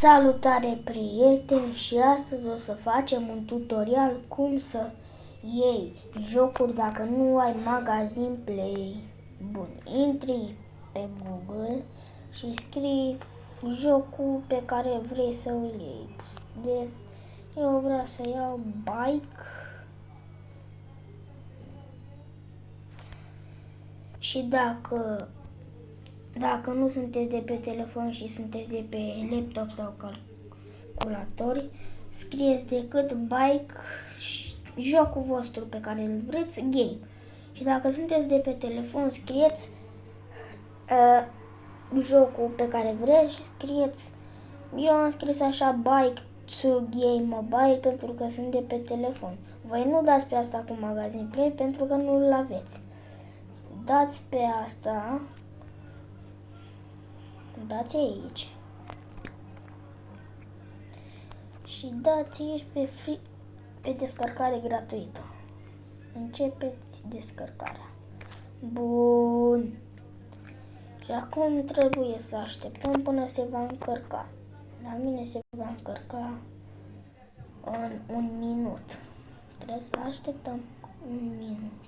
Salutare prieteni, și astăzi o să facem un tutorial cum să iei jocuri dacă nu ai magazin Play. Bun, intri pe Google și scrii jocul pe care vrei să îl iei. Eu vreau să iau Bike și dacă nu sunteți de pe telefon și sunteți de pe laptop sau calculator, scrieți decât Bike, jocul vostru pe care îl vreți, Game. Și dacă sunteți de pe telefon, scrieți jocul pe care vreți și scrieți. Eu am scris așa Bike to Game Mobile pentru că sunt de pe telefon. Voi nu dați pe asta cu magazin Play pentru că nu-l aveți. Dați pe asta. Dați aici și dați aici pe descărcare gratuită. Începeți descărcarea. Bun. Și acum trebuie să așteptăm până se va încărca. La mine se va încărca în 1 minut. Trebuie să așteptăm 1 minut.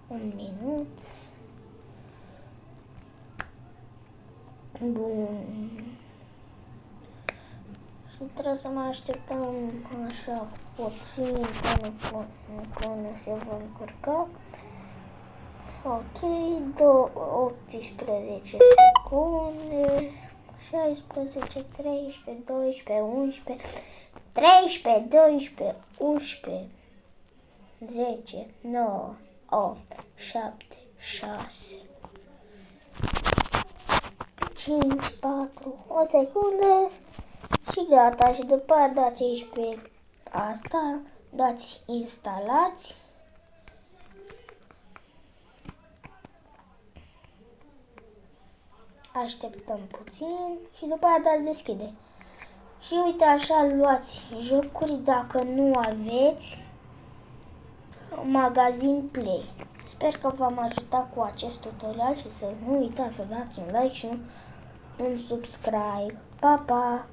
1 minut. Bun. Și trebuie să mai așteptăm așa puțin până se va încărca. Ok, 18 secunde, 16, 13, 12, 11, 13, 12, 11, 10, 9, 8, 7, 6, 5, 4, o secundă și gata. Și după aia dați aici pe asta, dați instalați. Așteptăm puțin și după aia dați deschide. Și uite așa luați jocuri dacă nu aveți magazin Play. Sper că v-am ajutat cu acest tutorial și să nu uitați să dați un like și un subscribe. Pa, pa!